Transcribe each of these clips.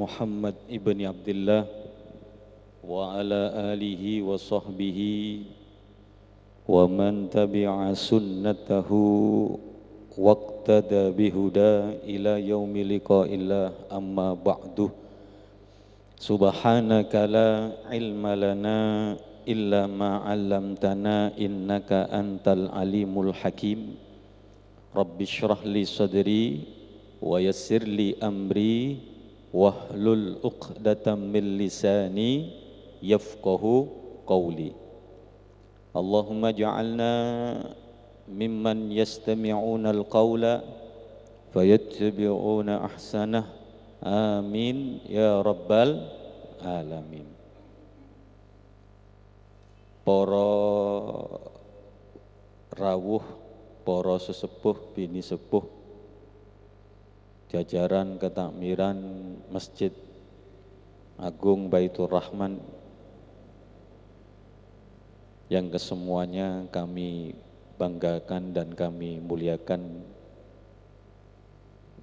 Muhammad ibn Abdullah wa ala alihi wa sahbihi wa man tabi'a sunnatahu waqtada bihuda ila yaumi liqa'illah, amma ba'du. Subhanaka la ilma lana illa ma 'allamtana innaka antal alimul hakim. Rabbi shrah li sadri wa yassir li amri wahlul 'uqdatam min lisani yafqahu qawli. Allahumma ja'alna mimman yastami'una al-qawla fayattabi'una ahsanah. Amin ya rabbal alamin. Para rawuh, para sesepuh, bini sepuh, jajaran ketakmiran Masjid Agung Baitur Rahman yang kesemuanya kami banggakan dan kami muliakan,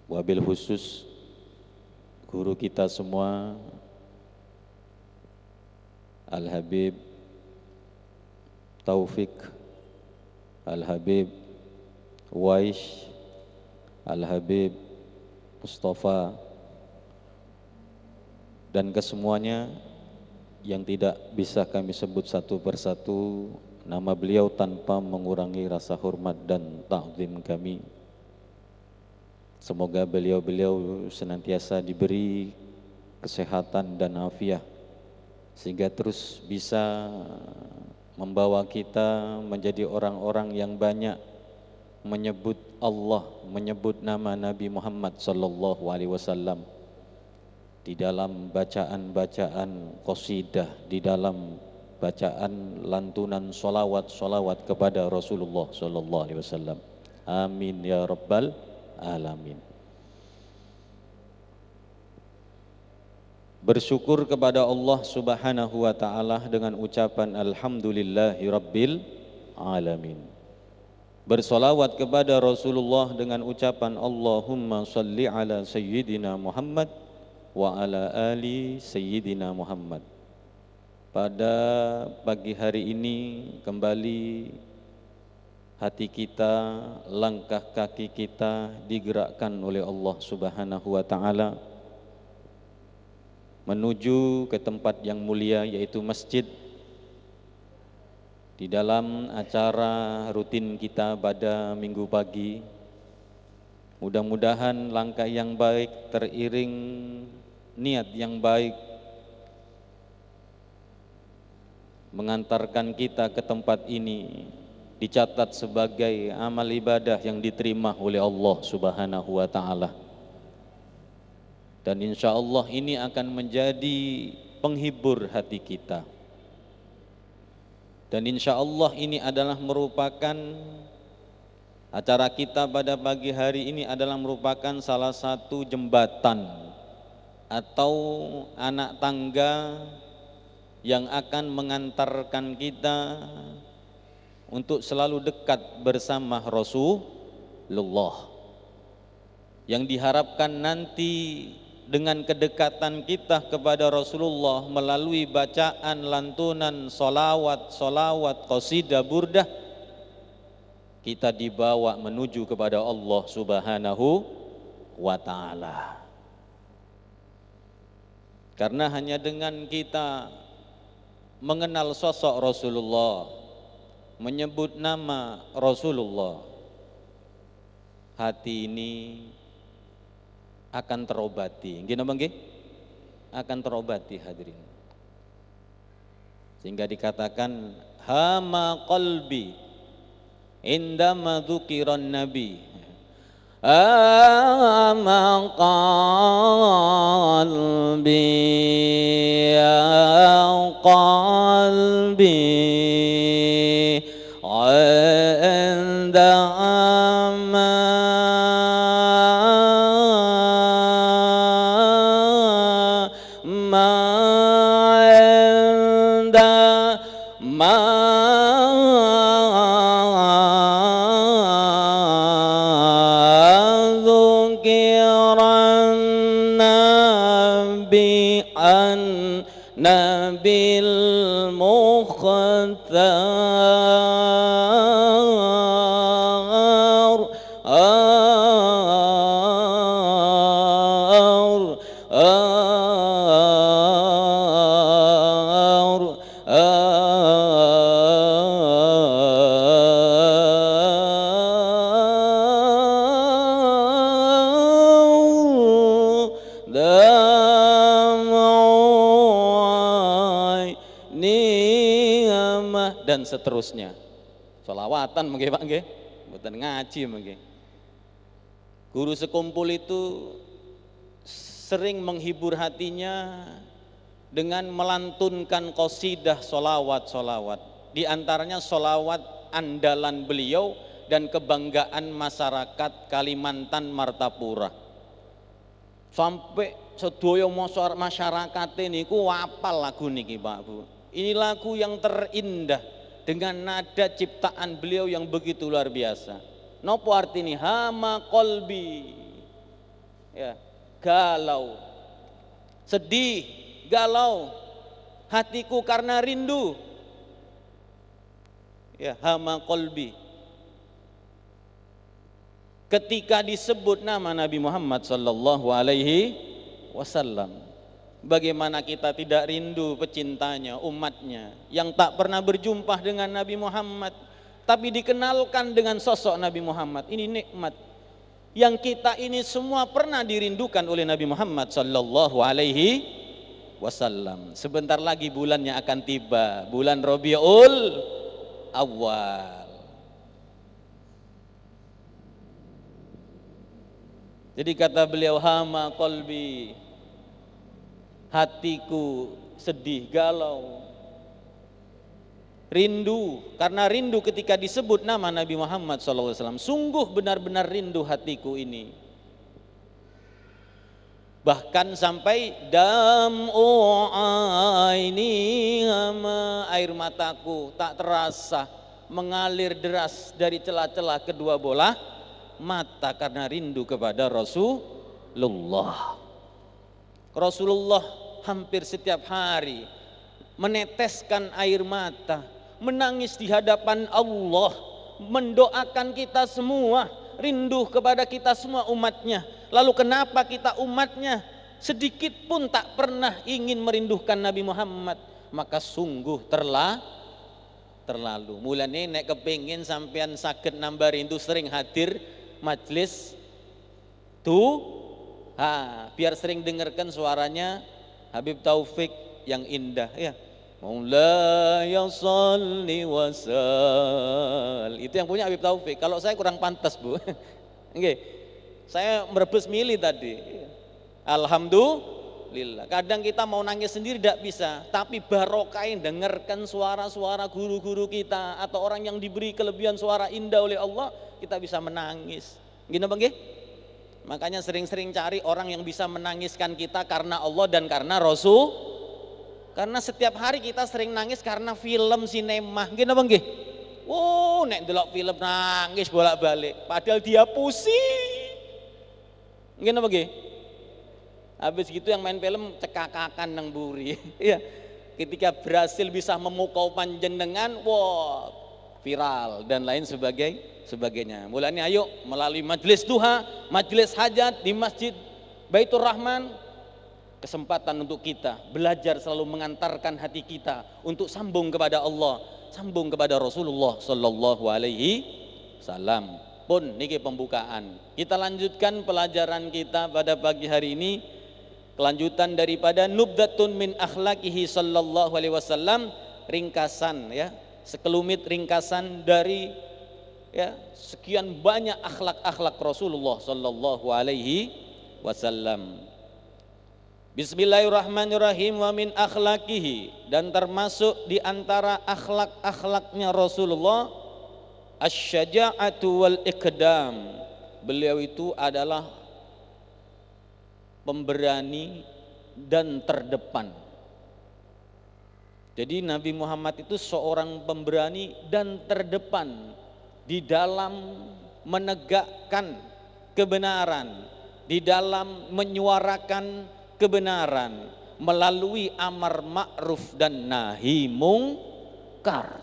wabil khusus guru kita semua Al-Habib Taufik, Al-Habib Waish, Al-Habib Mustafa, dan kesemuanya yang tidak bisa kami sebut satu persatu nama beliau tanpa mengurangi rasa hormat dan ta'zim kami. Semoga beliau-beliau senantiasa diberi kesehatan dan afiat sehingga terus bisa membawa kita menjadi orang-orang yang banyak menyebut Allah, menyebut nama Nabi Muhammad sallallahu alaihi wasallam di dalam bacaan-bacaan qasidah, di dalam bacaan lantunan solawat kepada Rasulullah sallallahu alaihi wasallam. Amin ya rabbal alamin. Bersyukur kepada Allah Subhanahu wa taala dengan ucapan alhamdulillahi rabbil alamin. Bersolawat kepada Rasulullah dengan ucapan Allahumma salli ala sayyidina Muhammad wa ala ali sayyidina Muhammad. Pada pagi hari ini kembali hati kita, langkah kaki kita digerakkan oleh Allah Subhanahu wa taala menuju ke tempat yang mulia, yaitu masjid, di dalam acara rutin kita pada minggu pagi. Mudah-mudahan langkah yang baik teriring niat yang baik mengantarkan kita ke tempat ini dicatat sebagai amal ibadah yang diterima oleh Allah Subhanahu wa taala. Dan insya Allah ini akan menjadi penghibur hati kita. Dan insya Allah ini adalah merupakan acara kita pada pagi hari ini adalah merupakan salah satu jembatan atau anak tangga yang akan mengantarkan kita untuk selalu dekat bersama Rasulullah, yang diharapkan nanti dengan kedekatan kita kepada Rasulullah melalui bacaan lantunan solawat, qasidah, burdah, kita dibawa menuju kepada Allah Subhanahu wa ta'ala. Karena hanya dengan kita mengenal sosok Rasulullah, menyebut nama Rasulullah, hati ini akan terobati. Nggih napa nggih? Akan terobati hadirin. Sehingga dikatakan hama qalbi indama dzukiran nabi. Hama qalbi ya qalbi nabil mukhtar dan seterusnya. Sholawatan mungkin Pak nggih, mboten ngaji mungkin. Guru sekumpul itu sering menghibur hatinya dengan melantunkan qasidah solawat. Di antaranya solawat andalan beliau dan kebanggaan masyarakat Kalimantan Martapura. Sampai sedaya masyarakat ini ku apal lagu niki Pak Bu. Ini lagu yang terindah dengan nada ciptaan beliau yang begitu luar biasa. Nopo artinya hama kolbi, ya, galau, sedih, galau, hatiku karena rindu, ya, hama kolbi. Ketika disebut nama Nabi Muhammad sallallahu alaihi wasallam, bagaimana kita tidak rindu pecintanya, umatnya yang tak pernah berjumpa dengan Nabi Muhammad, tapi dikenalkan dengan sosok Nabi Muhammad. Ini nikmat yang kita ini semua pernah dirindukan oleh Nabi Muhammad sallallahu alaihi wasallam. Sebentar lagi bulannya akan tiba, bulan Rabiul Awal. Jadi kata beliau, hama qalbi, hatiku sedih, galau, rindu. Karena rindu ketika disebut nama Nabi Muhammad SAW. Sungguh benar-benar rindu hatiku ini. Bahkan sampai dam'u aini, air mataku tak terasa mengalir deras dari celah-celah kedua bola mata karena rindu kepada Rasulullah. Rasulullah hampir setiap hari meneteskan air mata, menangis di hadapan Allah, mendoakan kita semua, rindu kepada kita semua umatnya. Lalu kenapa kita umatnya sedikit pun tak pernah ingin merindukan Nabi Muhammad? Maka sungguh terlalu. Mulane nek kepingin sampean saged nambah rindu, sering hadir majlis biar sering dengarkan suaranya Habib Taufik yang indah, ya. Maulaya sholli wa sal. Itu yang punya Habib Taufik. Kalau saya kurang pantas, Bu. Nggih. Saya merebus milih tadi. Alhamdulillah. Kadang kita mau nangis sendiri tidak bisa, tapi barokain dengarkan suara-suara guru-guru kita atau orang yang diberi kelebihan suara indah oleh Allah, kita bisa menangis. Gini Bang nggih? Makanya sering-sering cari orang yang bisa menangiskan kita karena Allah dan karena Rasul. Karena setiap hari kita sering nangis karena film sinema. Gini Bang nggih? Nek delok film nangis bolak-balik, padahal dia pusing. Gini Bang nggih? Habis gitu yang main film cekakakan nang buri. Iya. Ketika berhasil bisa memukau panjenengan, viral dan lain sebagainya. Mulanya ayo melalui majelis duha, majelis hajat di Masjid Baitur Rahman, kesempatan untuk kita belajar selalu mengantarkan hati kita untuk sambung kepada Allah, sambung kepada Rasulullah sallallahu alaihi wasallam. Pun niki pembukaan. Kita lanjutkan pelajaran kita pada pagi hari ini. Kelanjutan daripada nubdatun min akhlaqihi sallallahu alaihi wasallam, ringkasan, ya, sekelumit ringkasan dari, ya, sekian banyak akhlak-akhlak Rasulullah sallallahu alaihi wasallam. Bismillahirrahmanirrahim. Wa min akhlaqihi, dan termasuk di antara akhlak-akhlaknya Rasulullah, asy-syaja'atu wal iqdam. Beliau itu adalah pemberani dan terdepan. Jadi Nabi Muhammad itu seorang pemberani dan terdepan di dalam menegakkan kebenaran, di dalam menyuarakan kebenaran, melalui amar ma'ruf dan nahi mungkar.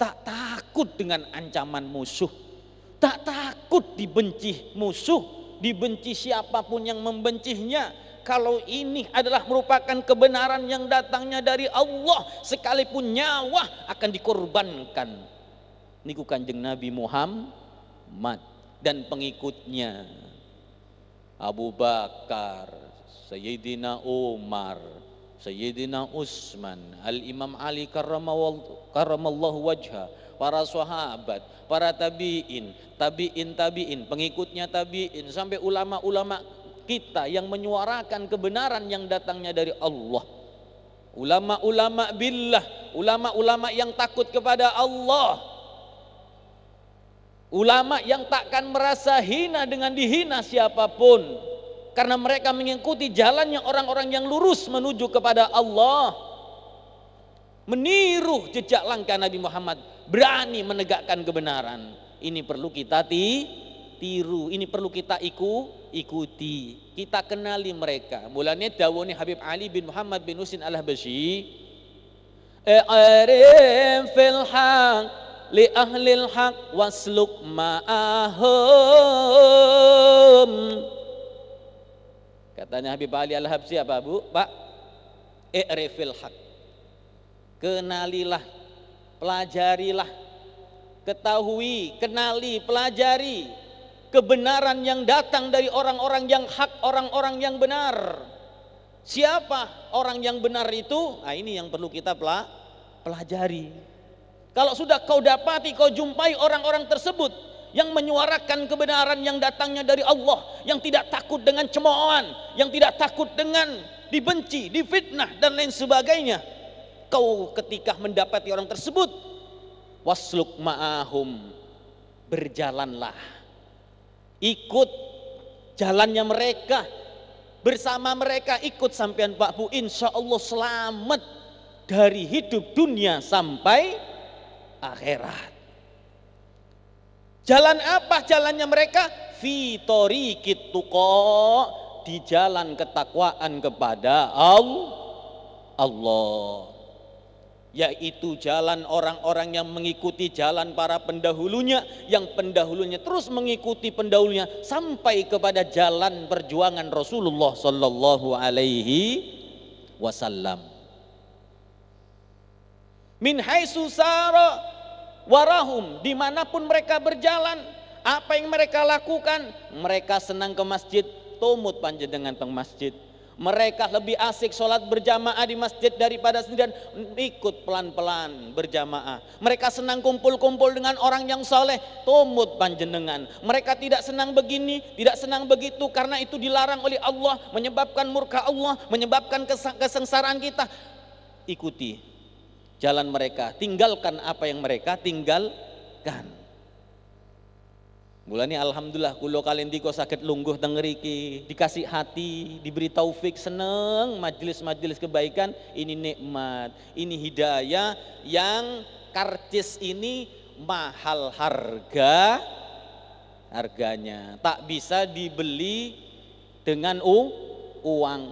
Tak takut dengan ancaman musuh, tak takut dibenci musuh, dibenci siapapun yang membencinya. Kalau ini adalah merupakan kebenaran yang datangnya dari Allah, sekalipun nyawa akan dikorbankan. Niku Kanjeng Nabi Muhammad dan pengikutnya, Abu Bakar, Sayyidina Umar, Sayyidina Utsman, Al-Imam Ali karramallahu wajha, para sahabat, para tabi'in, tabi'in, pengikutnya tabi'in, sampai ulama-ulama kita yang menyuarakan kebenaran yang datangnya dari Allah. Ulama-ulama billah, ulama-ulama yang takut kepada Allah, ulama yang takkan merasa hina dengan dihina siapapun, karena mereka mengikuti jalannya orang-orang yang lurus menuju kepada Allah, meniru jejak langkah Nabi Muhammad, berani menegakkan kebenaran. Ini perlu kita tiru, ini perlu kita ikuti, kita kenali mereka. Mulanya dawuhnya Habib Ali bin Muhammad bin Husin al-Habsyi, "A'rif fil haq li ahlil haq wasluk ma'ahum." Katanya Habib Ali al-Habsyi apa Bu? Pak, i'rifil haq, kenalilah, pelajarilah, ketahui, kenali, pelajari kebenaran yang datang dari orang-orang yang hak, orang-orang yang benar. Siapa orang yang benar itu? Nah, ini yang perlu kita pelajari. Kalau sudah kau dapati, kau jumpai orang-orang tersebut yang menyuarakan kebenaran yang datangnya dari Allah, yang tidak takut dengan cemoohan, yang tidak takut dengan dibenci, difitnah dan lain sebagainya, kau ketika mendapati orang tersebut, wasluk ma'ahum, berjalanlah, ikut jalannya mereka, bersama mereka, ikut sampean Pak Bu, insya Allah selamat dari hidup dunia sampai akhirat. Jalan apa jalannya mereka? Fi tariqit tuqa, di jalan ketakwaan kepada Allah, yaitu jalan orang-orang yang mengikuti jalan para pendahulunya, yang pendahulunya terus mengikuti pendahulunya sampai kepada jalan perjuangan Rasulullah sallallahu alaihi wasallam. Min haitsu sara warahum, dimanapun mereka berjalan, apa yang mereka lakukan? Mereka senang ke masjid, tumut panjenengan teng masjid. Mereka lebih asik sholat berjamaah di masjid daripada sendirian, ikut pelan-pelan berjamaah. Mereka senang kumpul-kumpul dengan orang yang soleh, tumut panjenengan. Mereka tidak senang begini, tidak senang begitu, karena itu dilarang oleh Allah, menyebabkan murka Allah, menyebabkan kesengsaraan kita. Ikuti jalan mereka, tinggalkan apa yang mereka tinggalkan. Mulanya alhamdulillah kulo kalendiko sakit lungguh teng mriki, dikasih hati, diberi taufik, seneng majelis-majelis kebaikan. Ini nikmat, ini hidayah yang karcis ini mahal harganya, tak bisa dibeli dengan uang.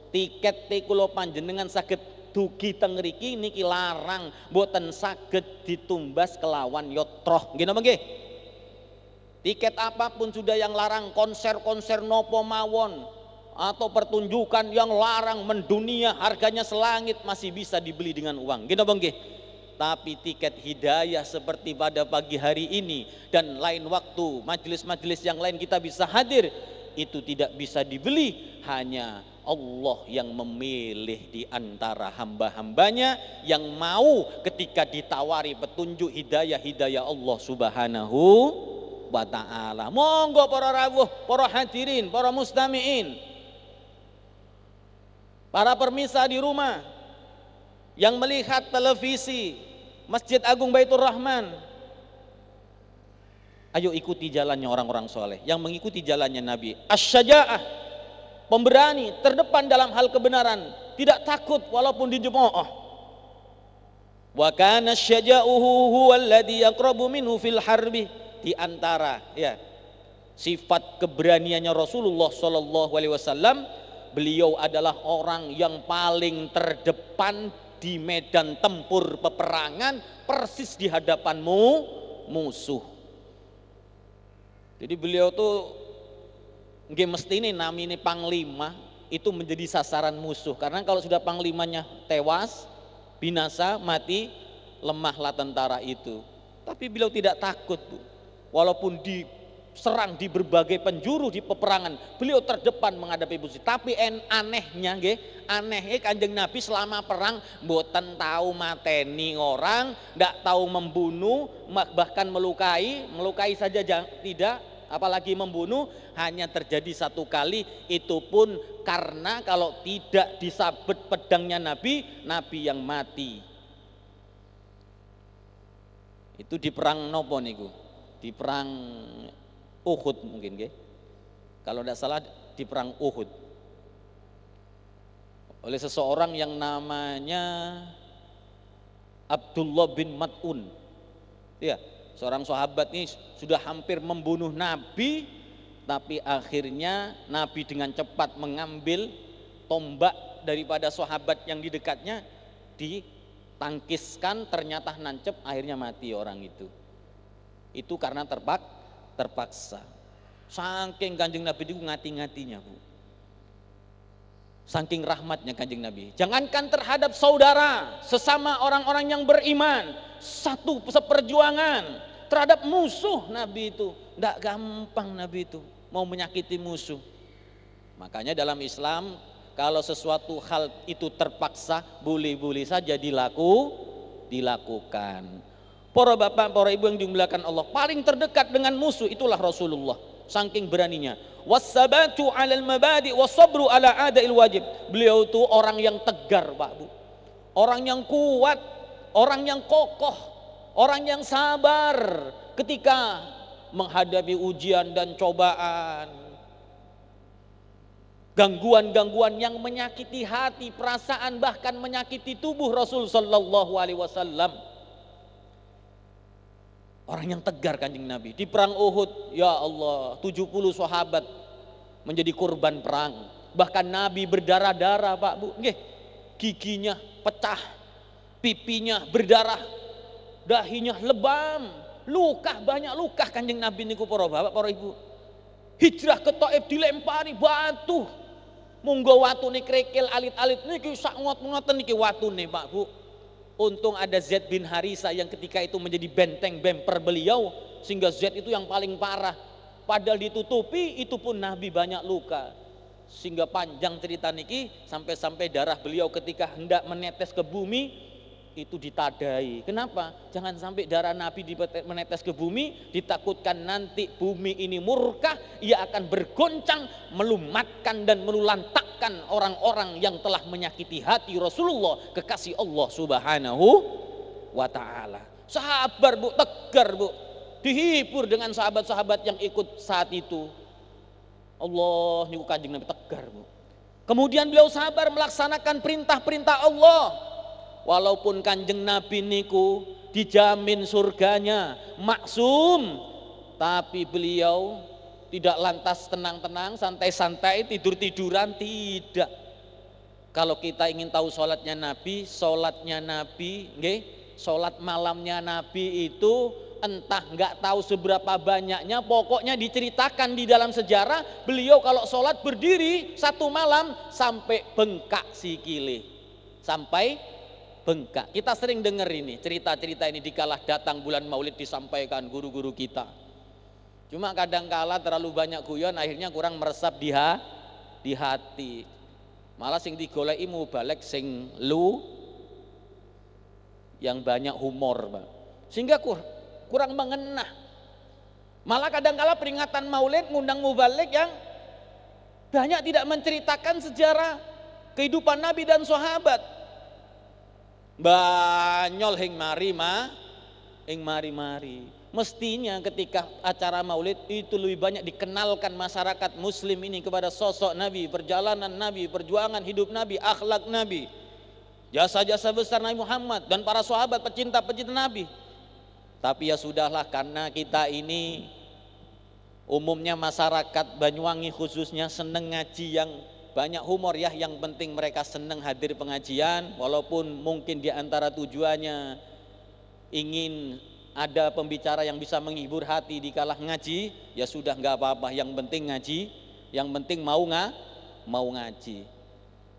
Tiket kulo panjenengan sakit dugi teng mriki niki larang, mboten saged ditumbas kelawan yotroh. Nggih napa nggih? Tiket apapun sudah yang larang, konser-konser nopo mawon atau pertunjukan yang larang mendunia, harganya selangit, masih bisa dibeli dengan uang. Nggih napa nggih? Tapi tiket hidayah seperti pada pagi hari ini dan lain waktu, majelis-majelis yang lain kita bisa hadir, itu tidak bisa dibeli. Hanya Allah yang memilih di antara hamba-hambanya yang mau ketika ditawari petunjuk hidayah Allah subhanahu wa ta'ala. Monggo para rawuh, para hadirin, para mustami'in, para permisa di rumah yang melihat televisi Masjid Agung Baitur Rahman, ayo ikuti jalannya orang-orang soleh yang mengikuti jalannya Nabi. Asy-syaja'ah, pemberani, terdepan dalam hal kebenaran, tidak takut walaupun dijemooh. Wa kana syaja'uhu huwal ladzi yaqrabu minhu fil harbi, di antara ya sifat keberaniannya Rasulullah sallallahu alaihi wasallam, beliau adalah orang yang paling terdepan di medan tempur peperangan, persis di hadapanmu musuh. Jadi beliau tuh nggih mesti ini namine panglima itu menjadi sasaran musuh, karena kalau sudah panglimanya tewas, binasa, mati, lemahlah tentara itu. Tapi beliau tidak takut, Bu. Walaupun diserang di berbagai penjuru di peperangan, beliau terdepan menghadapi musuh. Tapi anehnya Kanjeng Nabi selama perang mboten tahu mateni orang, ndak tahu membunuh, bahkan melukai saja tidak, apalagi membunuh. Hanya terjadi satu kali, itu pun karena kalau tidak disabet pedangnya Nabi yang mati. Itu di perang nopo niku? Di perang Uhud mungkin nggih. Kalau tidak salah di perang Uhud. Oleh seseorang yang namanya Abdullah bin Mat'un. Ya, seorang sahabat ini sudah hampir membunuh Nabi, tapi akhirnya Nabi dengan cepat mengambil tombak daripada sahabat yang di dekatnya, ditangkiskan, ternyata nancep, akhirnya mati orang itu. Itu karena terpaksa. Saking Kanjeng Nabi itu ngati-ngatinya, Bu. Saking rahmatnya Kanjeng Nabi. Jangankan terhadap saudara, sesama orang-orang yang beriman, satu seperjuangan, terhadap musuh Nabi itu tidak gampang. Nabi itu mau menyakiti musuh. Makanya dalam Islam kalau sesuatu hal itu terpaksa, boleh-boleh saja dilakukan. Para bapak, para ibu yang dimuliakan Allah, paling terdekat dengan musuh itulah Rasulullah. Saking beraninya. Wassabatu 'alal mabadi wasabru 'ala adail wajib. Beliau itu orang yang tegar, Pak Bu. Orang yang kuat, orang yang kokoh, orang yang sabar ketika menghadapi ujian dan cobaan, gangguan-gangguan yang menyakiti hati, perasaan, bahkan menyakiti tubuh Rasul sallallahu alaihi wasallam. Orang yang tegar Kanjeng Nabi. Di perang Uhud, ya Allah, 70 sahabat menjadi korban perang. Bahkan Nabi berdarah-darah, Pak Bu. Nggih, giginya pecah, pipinya berdarah, dahinya lebam. Luka, banyak luka Kanjeng Nabi niku para bapak, para ibu. Hijrah ke Thaif dilempari batu. Munggo watune krekil alit-alit niki sak ngot-ngoten niki watune, Pak Bu. Untung ada Zaid bin Harisa yang ketika itu menjadi benteng bemper beliau, sehingga Zaid itu yang paling parah. Padahal ditutupi, itu pun Nabi banyak luka. Sehingga panjang cerita niki, sampai-sampai darah beliau ketika hendak menetes ke bumi itu ditadai. Kenapa? Jangan sampai darah Nabi menetes ke bumi, ditakutkan nanti bumi ini murka, ia akan bergoncang, melumatkan dan melulantakkan orang-orang yang telah menyakiti hati Rasulullah, kekasih Allah Subhanahu wa ta'ala. Sabar, Bu, tegar, Bu. Dihibur dengan sahabat-sahabat yang ikut saat itu. Allah niku Kanjeng Nabi tegar, Bu. Kemudian beliau sabar melaksanakan perintah-perintah Allah. Walaupun Kanjeng Nabi niku dijamin surganya, maksum, tapi beliau tidak lantas tenang-tenang, santai-santai, tidur-tiduran, tidak. Kalau kita ingin tahu sholatnya Nabi, nggih, sholat malamnya Nabi itu entah nggak tahu seberapa banyaknya, pokoknya diceritakan di dalam sejarah, beliau kalau sholat berdiri satu malam sampai bengkak sikile, sampai bengkak. Kita sering dengar ini, cerita-cerita ini dikala datang bulan Maulid disampaikan guru-guru kita. Cuma kadang-kala terlalu banyak guyon, akhirnya kurang meresap di hati. Malah sing digoleki mubalek sing yang banyak humor, Pak. Sehingga kurang mengena. Malah kadang-kala peringatan Maulid ngundang mubalek yang banyak tidak menceritakan sejarah kehidupan Nabi dan sahabat. Banyol hing mari. Mestinya ketika acara Maulid itu lebih banyak dikenalkan masyarakat muslim ini kepada sosok Nabi, perjalanan Nabi, perjuangan hidup Nabi, akhlak Nabi, jasa-jasa besar Nabi Muhammad dan para sahabat pecinta-pecinta Nabi. Tapi ya sudahlah, karena kita ini umumnya masyarakat Banyuwangi khususnya seneng ngaji yang banyak humor ya, yang penting mereka senang hadir pengajian, walaupun mungkin di antara tujuannya ingin ada pembicara yang bisa menghibur hati di kala ngaji, ya sudah nggak apa-apa, yang penting ngaji, yang penting mau ngaji.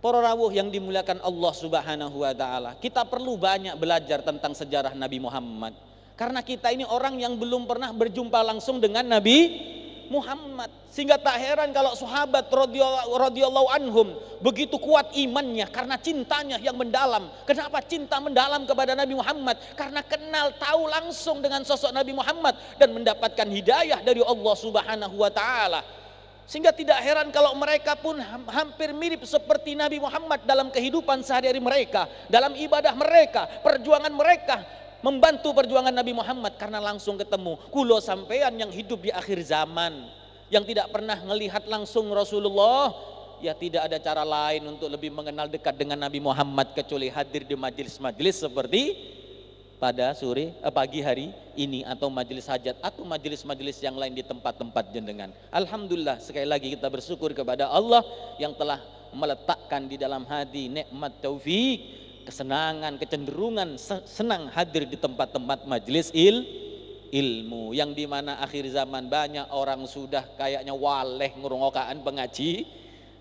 Para rawuh yang dimuliakan Allah Subhanahu wa taala, kita perlu banyak belajar tentang sejarah Nabi Muhammad. Karena kita ini orang yang belum pernah berjumpa langsung dengan Nabi Muhammad, sehingga tak heran kalau sahabat radhiyallahu anhum begitu kuat imannya karena cintanya yang mendalam. Kenapa cinta mendalam kepada Nabi Muhammad? Karena kenal tahu langsung dengan sosok Nabi Muhammad dan mendapatkan hidayah dari Allah Subhanahu wa taala. Sehingga tidak heran kalau mereka pun hampir mirip seperti Nabi Muhammad dalam kehidupan sehari-hari mereka, dalam ibadah mereka, perjuangan mereka, membantu perjuangan Nabi Muhammad karena langsung ketemu. Kulo sampean yang hidup di akhir zaman, yang tidak pernah melihat langsung Rasulullah, ya tidak ada cara lain untuk lebih mengenal dekat dengan Nabi Muhammad kecuali hadir di majelis-majelis seperti pada pagi hari ini, atau majelis hajat, atau majelis-majelis yang lain di tempat-tempat jenengan. Alhamdulillah, sekali lagi kita bersyukur kepada Allah yang telah meletakkan di dalam hati nikmat taufik, kesenangan, kecenderungan senang hadir di tempat-tempat majelis ilmu, yang dimana akhir zaman banyak orang sudah kayaknya waleh ngurungokaan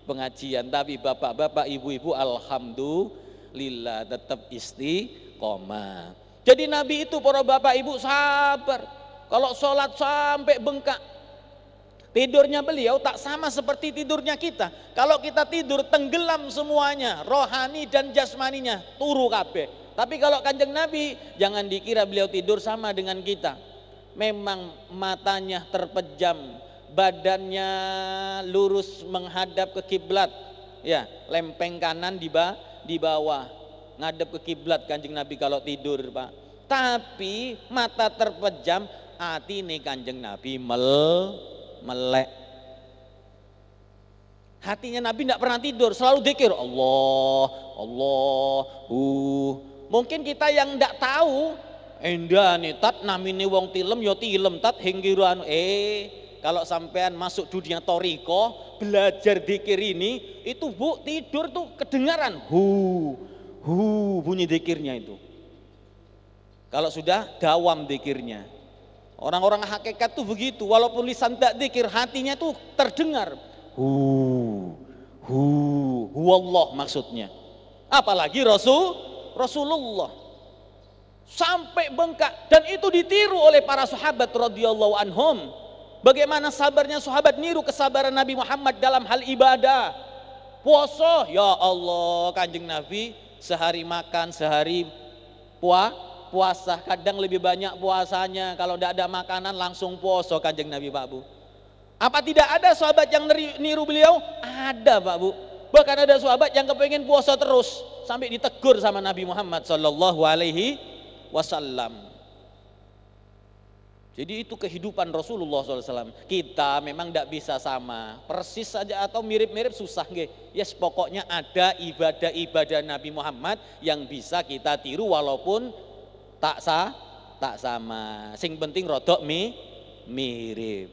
pengajian, tapi bapak-bapak, ibu-ibu alhamdulillah tetap istiqomah. Jadi Nabi itu, para bapak ibu, sabar. Kalau sholat sampai bengkak, tidurnya beliau tak sama seperti tidurnya kita. Kalau kita tidur tenggelam semuanya, rohani dan jasmaninya turu kabeh. Tapi kalau Kanjeng Nabi, jangan dikira beliau tidur sama dengan kita. Memang matanya terpejam, badannya lurus menghadap ke kiblat, ya, lempeng kanan di bawah, ngadep ke kiblat Kanjeng Nabi kalau tidur, Pak. Tapi mata terpejam, hati nih Kanjeng Nabi melek. Hatinya Nabi tidak pernah tidur, selalu dzikir Allah, Allah. Mungkin kita yang tidak tahu, endah nih tat namine wong tilem ya tilem tat hinggiran. Kalau sampean masuk dunia toriko, belajar dzikir ini, itu Bu, tidur tuh kedengaran bunyi dzikirnya itu. Kalau sudah dawam dzikirnya. Orang-orang hakikat tuh begitu, walaupun lisan tak dzikir, hatinya tuh terdengar. Allah maksudnya. Apalagi Rasulullah sampai bengkak, dan itu ditiru oleh para sahabat radhiyallahu anhum. Bagaimana sabarnya sahabat niru kesabaran Nabi Muhammad dalam hal ibadah. Puasa, ya Allah, Kanjeng Nabi sehari makan, sehari puasa, kadang lebih banyak puasanya. Kalau tidak ada makanan langsung puasa Kanjeng Nabi, Pak Bu. Apa tidak ada sahabat yang niru beliau? Ada, Pak Bu. Bahkan ada sahabat yang kepengen puasa terus sampai ditegur sama Nabi Muhammad sallallahu alaihi wasallam. Jadi itu kehidupan Rasulullah SAW. Kita memang tidak bisa sama persis saja atau mirip-mirip, susah nggih. Yes, pokoknya ada ibadah-ibadah Nabi Muhammad yang bisa kita tiru walaupun tak sama. Sing penting rodok mirip.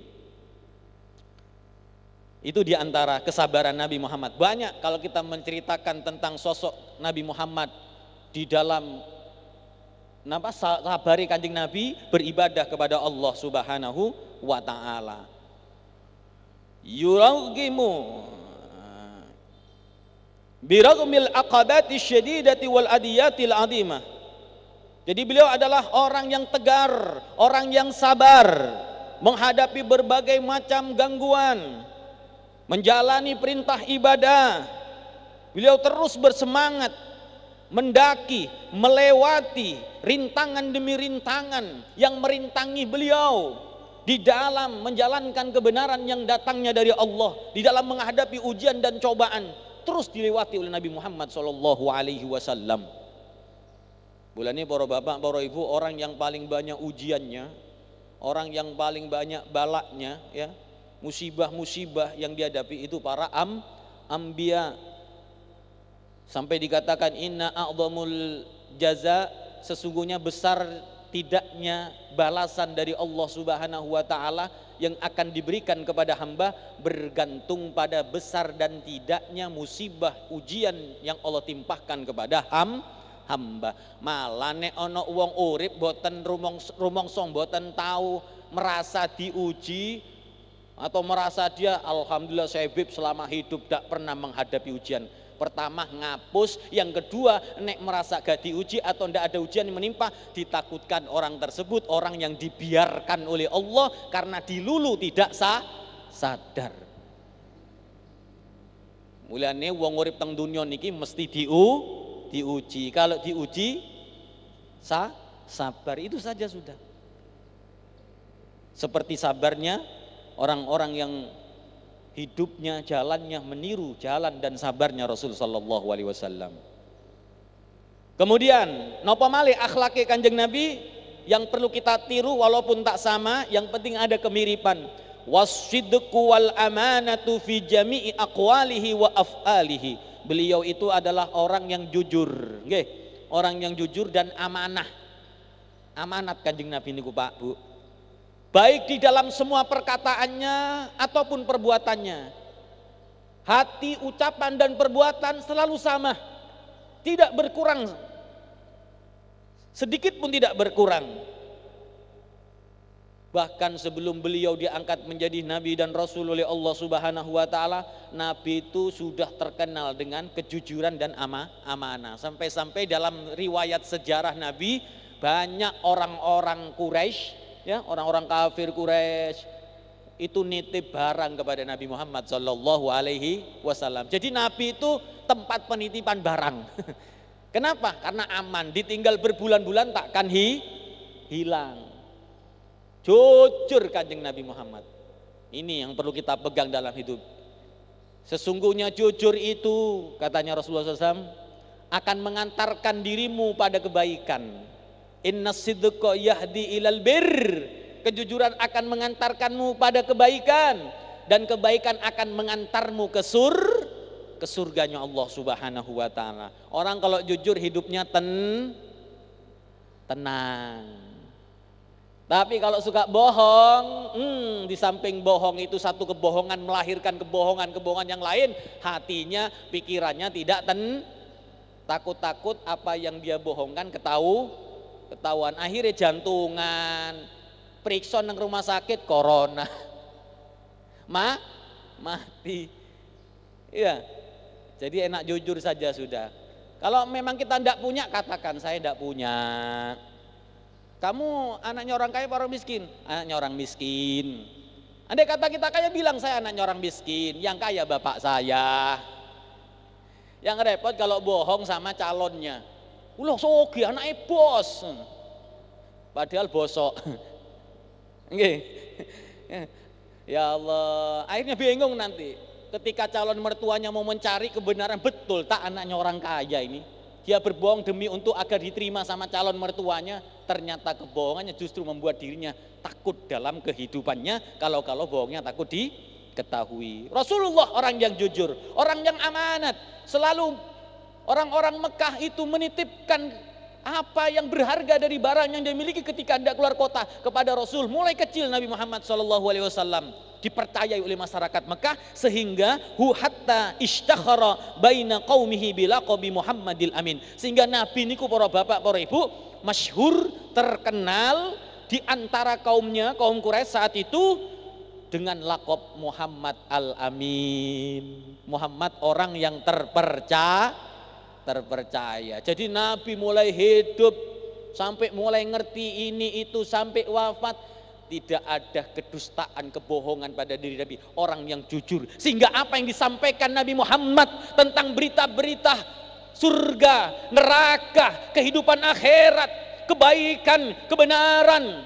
Itu diantara kesabaran Nabi Muhammad. Banyak kalau kita menceritakan tentang sosok Nabi Muhammad di dalam sabari Kanjeng Nabi beribadah kepada Allah Subhanahu wa ta'ala. Yuragimu biragmil aqabati syadidati wal adiyatil adimah. Jadi beliau adalah orang yang tegar, orang yang sabar menghadapi berbagai macam gangguan, menjalani perintah ibadah. Beliau terus bersemangat mendaki, melewati rintangan demi rintangan yang merintangi beliau di dalam menjalankan kebenaran yang datangnya dari Allah, di dalam menghadapi ujian dan cobaan, terus dilewati oleh Nabi Muhammad SAW. Bulan ini para bapak, para ibu, orang yang paling banyak ujiannya, orang yang paling banyak balaknya, ya, musibah-musibah yang dihadapi itu para anbiya. Sampai dikatakan inna a'dhamul jaza, sesungguhnya besar tidaknya balasan dari Allah Subhanahu wa ta'ala yang akan diberikan kepada hamba bergantung pada besar dan tidaknya musibah ujian yang Allah timpahkan kepada hamba. Malah nek ana wong urip boten rumangsa boten tahu merasa diuji atau merasa dia alhamdulillah saya bib selama hidup tidak pernah menghadapi ujian. Pertama ngapus, yang kedua nek merasa gak diuji atau tidak ada ujian yang menimpa, ditakutkan orang tersebut orang yang dibiarkan oleh Allah karena dilulu tidak sadar. Mulane wong urip teng dunya niki mesti diuji. Kalau diuji sabar, itu saja sudah. Seperti sabarnya orang-orang yang hidupnya, jalannya meniru jalan dan sabarnya Rasul sallallahu alaihi wasallam. Kemudian napa malih akhlake Kanjeng Nabi yang perlu kita tiru walaupun tak sama, yang penting ada kemiripan. Wasidqu wal amanatu fi jami'i aqwalihi wa af'alihi. Beliau itu adalah orang yang jujur, nggih. Orang yang jujur dan amanah. Amanat Kanjeng Nabi niku Pak, Bu. Baik di dalam semua perkataannya ataupun perbuatannya. Hati, ucapan dan perbuatan selalu sama. Tidak berkurang. Sedikit pun tidak berkurang. Bahkan sebelum beliau diangkat menjadi nabi dan rasul oleh Allah Subhanahu wa taala, nabi itu sudah terkenal dengan kejujuran dan amanah. Sampai-sampai dalam riwayat sejarah nabi, banyak orang-orang Quraisy, ya, orang-orang kafir Quraisy itu nitip barang kepada Nabi Muhammad sallallahu alaihi wasallam. Jadi Nabi itu tempat penitipan barang. Kenapa? Karena aman, ditinggal berbulan-bulan takkan hilang. Jujur Kanjeng Nabi Muhammad. Ini yang perlu kita pegang dalam hidup. Sesungguhnya jujur itu, katanya Rasulullah SAW, akan mengantarkan dirimu pada kebaikan. Inna sidqa yahdi ilal bir. Kejujuran akan mengantarkanmu pada kebaikan, dan kebaikan akan mengantarmu ke surganya Allah Subhanahu wa taala. Orang kalau jujur hidupnya tenang. Tapi kalau suka bohong, di samping bohong itu satu kebohongan melahirkan kebohongan yang lain, hatinya, pikirannya tidak takut-takut apa yang dia bohongkan ketahuan, akhirnya jantungan, periksa nang rumah sakit corona, mati. Iya, jadi enak jujur saja sudah. Kalau memang kita tidak punya, katakan saya tidak punya. Kamu anaknya orang kaya apa orang miskin? Anaknya orang miskin. Andai kata kita kaya, bilang saya anaknya orang miskin, yang kaya bapak saya. Yang repot kalau bohong sama calonnya. Ulah sogi anaknya bos. Padahal bosok. Nggih. Ya Allah, akhirnya bingung nanti. Ketika calon mertuanya mau mencari kebenaran, betul tak anaknya orang kaya ini. Dia berbohong demi untuk agar diterima sama calon mertuanya, ternyata kebohongannya justru membuat dirinya takut dalam kehidupannya, kalau bohongnya takut diketahui. Rasulullah orang yang jujur, orang yang amanat. Selalu orang-orang Mekah itu menitipkan apa yang berharga dari barang yang dia miliki ketika hendak keluar kota kepada Rasul. Mulai kecil Nabi Muhammad SAW dipercayai oleh masyarakat Mekah, sehingga hatta istakhara baina qaumihi bilaqabi Muhammadil Amin. Sehingga Nabi niku para bapak, para ibu, masyhur, terkenal di antara kaumnya, kaum Quraisy saat itu dengan lakop Muhammad Al-Amin. Muhammad orang yang terpercaya. Jadi Nabi mulai hidup sampai mulai ngerti ini itu sampai wafat, tidak ada kedustaan, kebohongan pada diri Nabi. Orang yang jujur. Sehingga apa yang disampaikan Nabi Muhammad tentang berita-berita surga, neraka, kehidupan akhirat, kebaikan, kebenaran,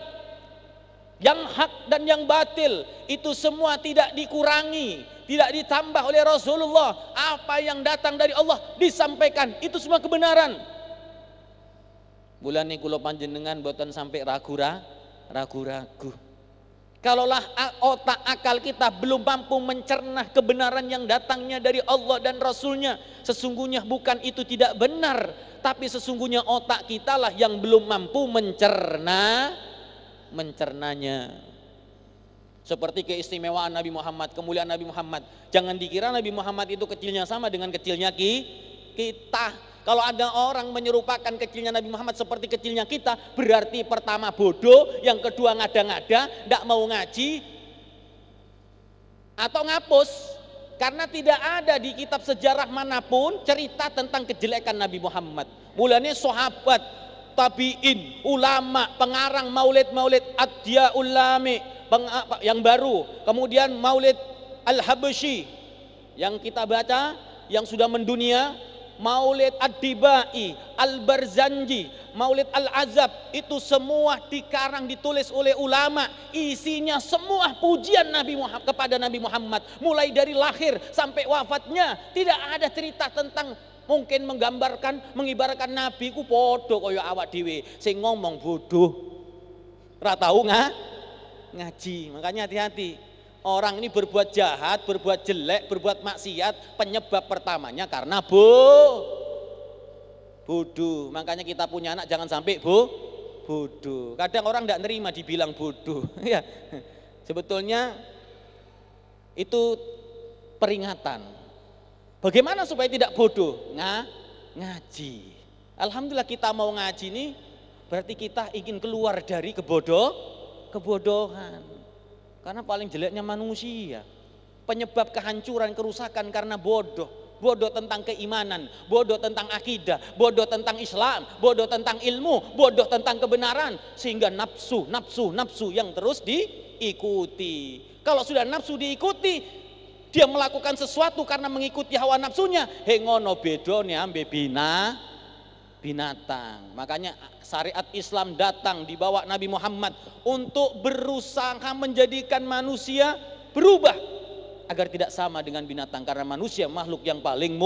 yang hak dan yang batil, itu semua tidak dikurangi, tidak ditambah oleh Rasulullah. Apa yang datang dari Allah disampaikan, itu semua kebenaran. Bulan ini kula panjenengan boten sampai ragu-ragu. Kalaulah otak akal kita belum mampu mencerna kebenaran yang datangnya dari Allah dan Rasulnya, sesungguhnya bukan itu tidak benar, tapi sesungguhnya otak kita lah yang belum mampu mencernanya. Seperti keistimewaan Nabi Muhammad, kemuliaan Nabi Muhammad. Jangan dikira Nabi Muhammad itu kecilnya sama dengan kecilnya kita. Kalau ada orang menyerupakan kecilnya Nabi Muhammad seperti kecilnya kita, berarti pertama bodoh, yang kedua ngada-ngada, tidak mau ngaji, atau ngapus. Karena tidak ada di kitab sejarah manapun cerita tentang kejelekan Nabi Muhammad. Mulanya sahabat, tabi'in, ulama, pengarang maulid-maulid Adya Ulami yang baru, kemudian Maulid Al-Habsyi yang kita baca, yang sudah mendunia, Maulid Ad-Dibai, Al-Barzanji, Maulid Al-Azab, itu semua dikarang, ditulis oleh ulama. Isinya semua pujian Nabi Muhammad kepada Nabi Muhammad, mulai dari lahir sampai wafatnya. Tidak ada cerita tentang mungkin menggambarkan, mengibaratkan Nabi ku podo kaya awak dhewe sing ngomong bodoh, ora tau ngaji. Makanya hati-hati, orang ini berbuat jahat, berbuat jelek, berbuat maksiat, penyebab pertamanya karena bodoh. Makanya kita punya anak jangan sampai bodoh. Kadang orang tidak nerima dibilang bodoh. Ya, sebetulnya itu peringatan. Bagaimana supaya tidak bodoh? Ngaji. Alhamdulillah kita mau ngaji ini berarti kita ingin keluar dari kebodohan. Karena paling jeleknya manusia, penyebab kehancuran, kerusakan karena bodoh. Bodoh tentang keimanan, bodoh tentang akidah, bodoh tentang Islam, bodoh tentang ilmu, bodoh tentang kebenaran, sehingga nafsu yang terus diikuti. Kalau sudah nafsu diikuti, dia melakukan sesuatu karena mengikuti hawa nafsunya, hengono bedone ambe binatang. Makanya syariat Islam datang di bawah Nabi Muhammad untuk berusaha menjadikan manusia berubah agar tidak sama dengan binatang, karena manusia makhluk yang paling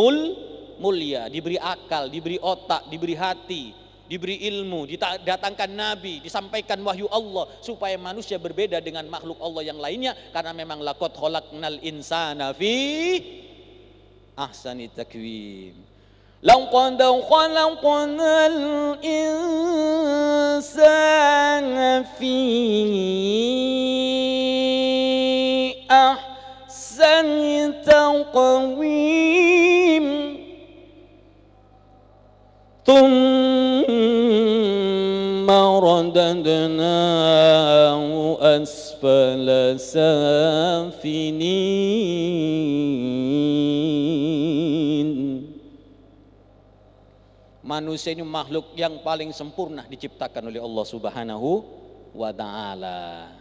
mulia, diberi akal, diberi otak, diberi hati, diberi ilmu, didatangkan Nabi, disampaikan wahyu Allah supaya manusia berbeda dengan makhluk Allah yang lainnya, karena memang laqad khalaqnal insana fi ahsani takwim. لقد خلقنا الإنسان في أحسن تقويم ثم رددناه أسفل سافلين. Manusia ini makhluk yang paling sempurna diciptakan oleh Allah Subhanahu wa ta'ala.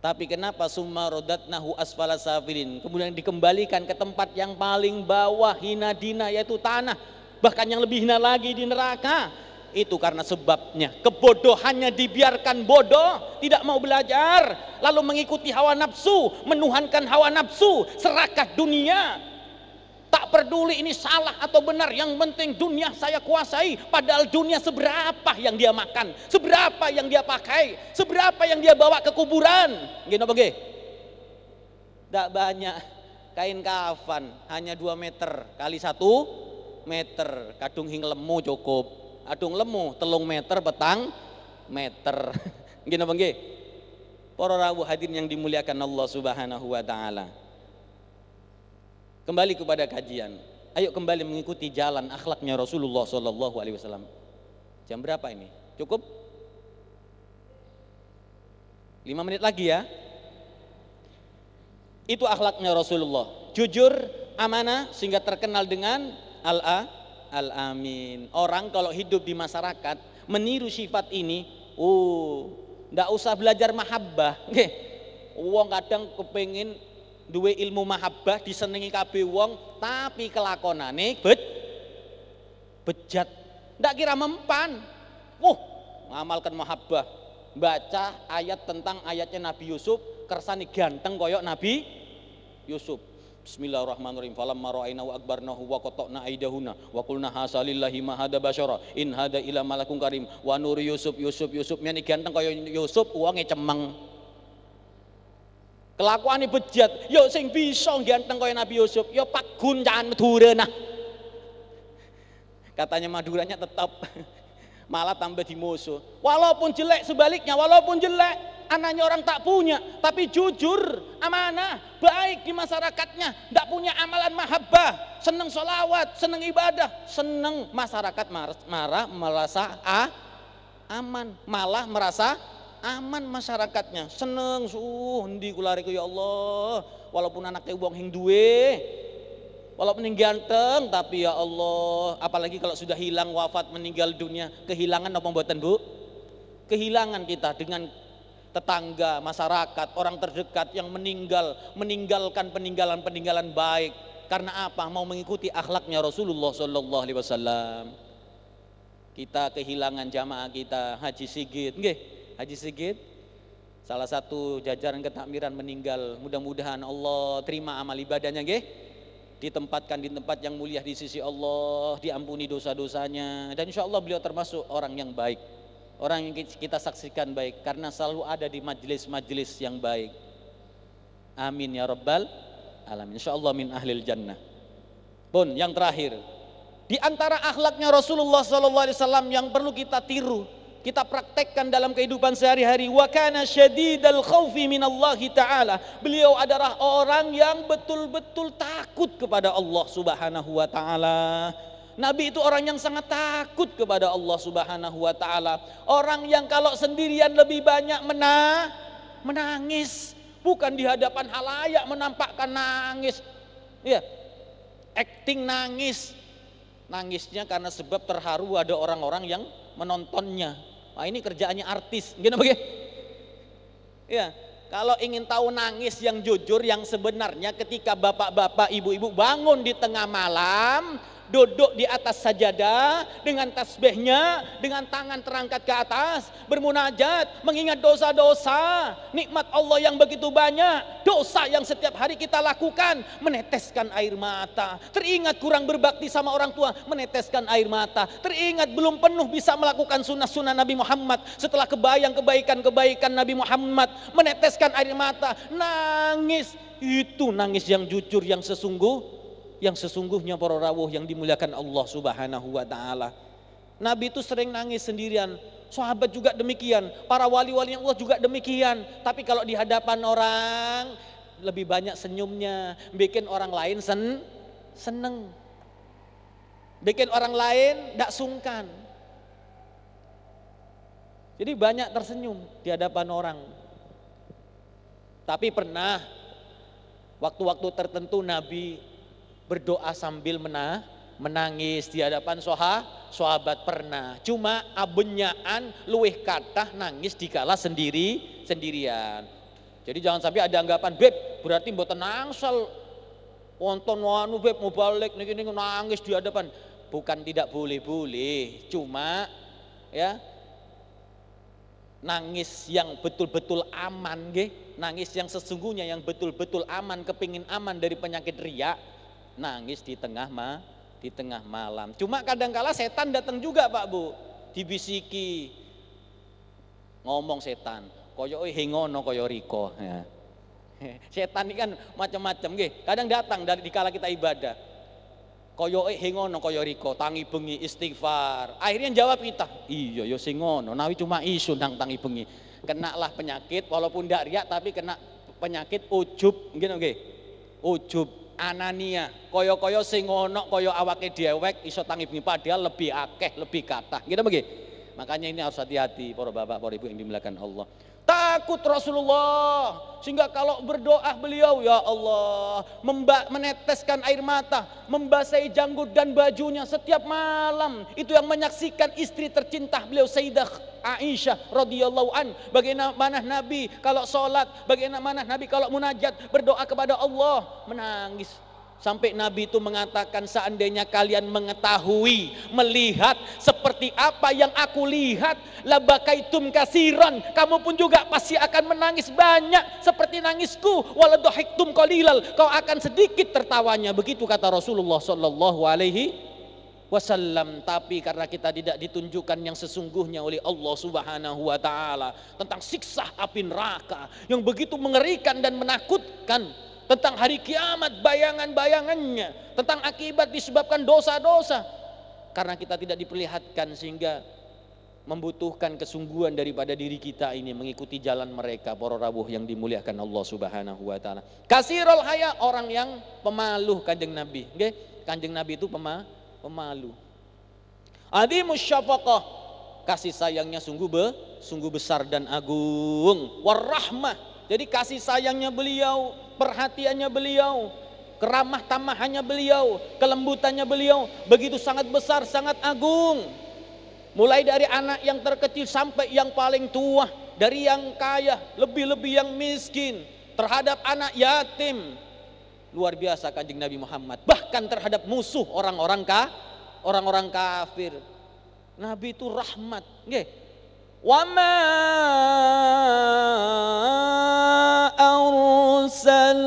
Tapi kenapa summa radatnahu asfala safilin, kemudian dikembalikan ke tempat yang paling bawah, hina dina, yaitu tanah, bahkan yang lebih hina lagi di neraka? Itu karena sebabnya kebodohannya, dibiarkan bodoh, tidak mau belajar, lalu mengikuti hawa nafsu, menuhankan hawa nafsu, serakah dunia. Tak peduli ini salah atau benar, yang penting dunia saya kuasai. Padahal dunia seberapa yang dia makan, seberapa yang dia pakai, seberapa yang dia bawa ke kuburan. Gini apa nggih? Tidak banyak. Kain kafan hanya 2 meter kali 1 meter. Kadung hing lemu cukup. Adung lemu 3 meter petang meter. Gini apa nggih? Para rawuh hadirin yang dimuliakan Allah Subhanahu wa ta'ala. Kembali kepada kajian. Ayo kembali mengikuti jalan akhlaknya Rasulullah SAW. Jam berapa ini? Cukup? 5 menit lagi ya. Itu akhlaknya Rasulullah. Jujur, amanah, sehingga terkenal dengan Al-Amin. Orang kalau hidup di masyarakat meniru sifat ini, ndak usah belajar mahabbah. Nggih. Wong kadang kepengin duwe ilmu mahabbah, disenengi kabeh wong, tapi kelakonane bejat. Ndak kira mempan. Ngamalkan mahabbah, baca ayat tentang ayatnya Nabi Yusuf, kersane ganteng koyok Nabi Yusuf. Bismillahirrahmanirrahim. Falamma ra'aynahu akbarnahu wa qata'na aydahuna wa qulna hasalillahi ma hada basyara in hada ila malakun karim wa nur Yusuf miane ganteng koyok Yusuf, wonge cemeng. Kelakuane bejat, yo sing bisa ganteng kaya Nabi Yusuf, yo Pak Guncan Madura nah. Katanya Maduranya tetap malah tambah dimusuh. Walaupun jelek, sebaliknya walaupun jelek, anaknya orang tak punya, tapi jujur, amanah, baik di masyarakatnya, tidak punya amalan mahabbah, senang sholawat, senang ibadah, senang masyarakat marah, merasa aman, malah merasa aman masyarakatnya, seneng ndi kulariku ya Allah, walaupun anaknya wong hing duwe, walaupun yang ganteng, tapi ya Allah, apalagi kalau sudah hilang, wafat, meninggal dunia, kehilangan apa mboten Bu? Kehilangan kita dengan tetangga, masyarakat, orang terdekat yang meninggalkan peninggalan baik. Karena apa? Mau mengikuti akhlaknya Rasulullah Sallallahu Alaihi Wasallam. Kita kehilangan jamaah kita, Haji Sigit, nggih, Haji Sigit, salah satu jajaran ketakmiran meninggal. Mudah-mudahan Allah terima amal ibadahnya, nggih, ditempatkan di tempat yang mulia di sisi Allah, diampuni dosa-dosanya, dan insya Allah beliau termasuk orang yang baik, orang yang kita saksikan baik, karena selalu ada di majelis-majelis yang baik. Amin ya rabbal alamin. Insya Allah min ahlil jannah. Pun yang terakhir, di antara akhlaknya Rasulullah SAW yang perlu kita tiru, kita praktekkan dalam kehidupan sehari-hari, wa kana syadidal khaufi minallahi ta'ala. Beliau adalah orang yang betul-betul takut kepada Allah Subhanahu wa taala. Nabi itu orang yang sangat takut kepada Allah Subhanahu wa taala. Orang yang kalau sendirian lebih banyak menangis, bukan di hadapan halayak menampakkan nangis. Ya, acting nangis. Nangisnya karena sebab terharu ada orang-orang yang menontonnya. Nah, ini kerjaannya artis, gini bagaimana? Ya, kalau ingin tahu nangis yang jujur, yang sebenarnya ketika bapak-bapak, ibu-ibu bangun di tengah malam, duduk di atas sajadah dengan tasbihnya, dengan tangan terangkat ke atas, bermunajat, mengingat dosa-dosa, nikmat Allah yang begitu banyak, dosa yang setiap hari kita lakukan, meneteskan air mata. Teringat kurang berbakti sama orang tua, meneteskan air mata. Teringat belum penuh bisa melakukan sunnah-sunnah Nabi Muhammad, setelah kebayang kebaikan-kebaikan Nabi Muhammad, meneteskan air mata, nangis. Itu nangis yang jujur, yang sesungguhnya para rawuh yang dimuliakan Allah Subhanahu wa taala. Nabi itu sering nangis sendirian, sahabat juga demikian, para wali-wali Allah juga demikian. Tapi kalau di hadapan orang lebih banyak senyumnya, bikin orang lain seneng, bikin orang lain tidak sungkan. Jadi banyak tersenyum di hadapan orang. Tapi pernah waktu-waktu tertentu Nabi berdoa sambil menangis di hadapan sahabat pernah. Cuma abenyaan luweh kathah nangis dikala sendirian. Jadi jangan sampai ada anggapan, beb berarti mboten nangsal wonten wanu beb mau balik niki nangis di hadapan. Bukan tidak boleh, cuma ya nangis yang betul-betul aman nggih, nangis yang sesungguhnya yang betul-betul aman, kepingin aman dari penyakit riya. Nangis di tengah malam. Cuma kadangkala setan datang juga Pak Bu, dibisiki, ngomong setan, koyo hengono koyo riko. Ya. Setan ini kan macam-macam nggih. Kadang datang dari dikala kita ibadah, koyo hengono koyo riko, tangi bengi istighfar. Akhirnya jawab kita, iya yo sing ngono, nawi cuma isu nang tangi bengi. Kenalah penyakit walaupun ndak riak, tapi kena penyakit ujub, nggih. Ujub. Anania, koyo-koyo sing ngono, koyo awake dewek iso tangi bengi padahal lebih akeh, lebih kathah. Gitu begitu. Makanya ini harus hati-hati para bapak, para ibu yang dimuliakan Allah. Takut Rasulullah sehingga kalau berdoa beliau ya Allah meneteskan air mata, membasahi janggut dan bajunya setiap malam. Itu yang menyaksikan istri tercinta beliau Sayyidah Aisyah radhiyallahu an. Bagaimana Nabi kalau sholat, bagaimana Nabi kalau munajat berdoa kepada Allah, menangis. Sampai Nabi itu mengatakan, seandainya kalian mengetahui, melihat seperti apa yang aku lihat, labakaitum kasiran, kamu pun juga pasti akan menangis banyak seperti nangisku, waladhahiktum qalilal, kau akan sedikit tertawanya. Begitu kata Rasulullah sallallahu alaihi wasallam. Tapi karena kita tidak ditunjukkan yang sesungguhnya oleh Allah Subhanahu wa taala tentang siksa api neraka yang begitu mengerikan dan menakutkan, tentang hari kiamat bayangan-bayangannya, tentang akibat disebabkan dosa-dosa, karena kita tidak diperlihatkan sehingga membutuhkan kesungguhan daripada diri kita ini mengikuti jalan mereka para rawuh yang dimuliakan Allah Subhanahu wa taala. Kasirul haya, orang yang pemalu Kanjeng Nabi. Nggih, Kanjeng Nabi itu pemalu. Azimus syafaqah, kasih sayangnya sungguh besar dan agung. Warahmah, jadi kasih sayangnya beliau, perhatiannya beliau, keramah tamahannya beliau, kelembutannya beliau begitu sangat besar, sangat agung. Mulai dari anak yang terkecil sampai yang paling tua, dari yang kaya, lebih-lebih yang miskin, terhadap anak yatim. Luar biasa Kanjeng Nabi Muhammad. Bahkan terhadap musuh orang-orang kafir. Nabi itu rahmat. Nggih. Wa ma arsalnaka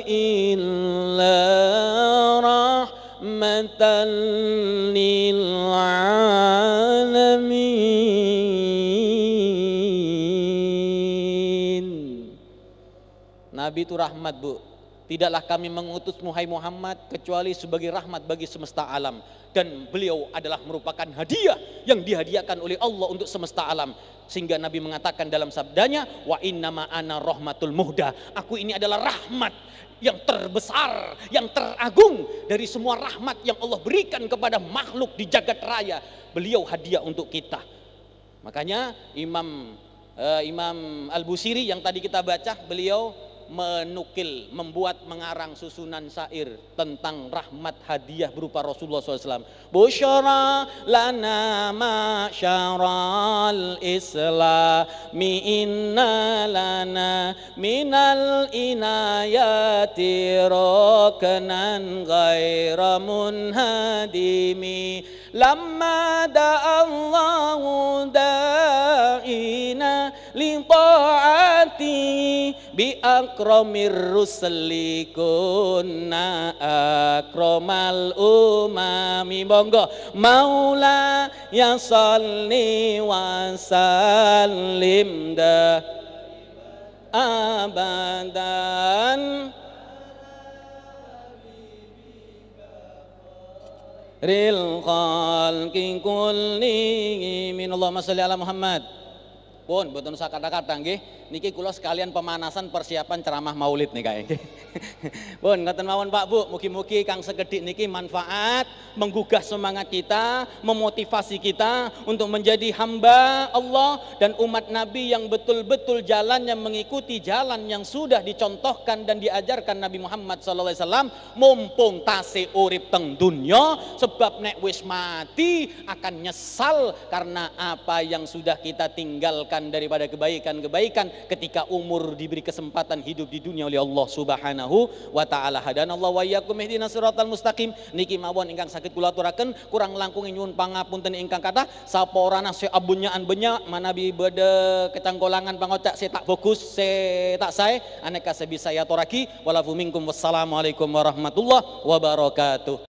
illa rahmatan lil alamin. Nabi itu rahmat, Bu. Tidaklah kami mengutus Muhammad Muhammad kecuali sebagai rahmat bagi semesta alam, dan beliau adalah merupakan hadiah yang dihadiahkan oleh Allah untuk semesta alam. Sehingga Nabi mengatakan dalam sabdanya, wa innama ana rahmatul muhda, aku ini adalah rahmat yang terbesar, yang teragung dari semua rahmat yang Allah berikan kepada makhluk di jagat raya. Beliau hadiah untuk kita. Makanya Imam Al-Busiri yang tadi kita baca, beliau membuat mengarang susunan syair tentang rahmat hadiah berupa Rasulullah SAW. Busyara lana ma'syaral islami inna lana minal inayati roknan ghaira munhadimi lamma da'allahu da'ina li ta'ati bi akramir rusuli kunna akramal umami. Monggo maula ya salli wa sallim da abadan ril khalqi kulli min. Allahumma sholli ala Muhammad. Pun boten usah kata-kata nggih, niki kula sekalian pemanasan persiapan ceramah Maulid nih kae. Pun ngoten mawon Pak Bu, mugi-mugi kang sekedhik niki manfaat, menggugah semangat kita, memotivasi kita untuk menjadi hamba Allah dan umat Nabi yang betul-betul jalannya mengikuti jalan yang sudah dicontohkan dan diajarkan Nabi Muhammad SAW. Mumpung tasih urip teng dunya, sebab nek wis mati akan nyesal karena apa yang sudah kita tinggalkan daripada kebaikan-kebaikan ketika umur diberi kesempatan hidup di dunia oleh Allah Subhanahu wa taala. Hadanallahu wa iyyakum ihdinas siratal mustaqim. Niki mawon ingkang saged kula aturaken, kurang langkung nyuwun pangapunten ingkang kathah. Sapa orana se abunyaan benya manabi bede kecangkolangan pangocak se tak fokus se tak sae aneka sebisa ya toraki walafu minkum wassalamualaikum warahmatullahi wabarakatuh.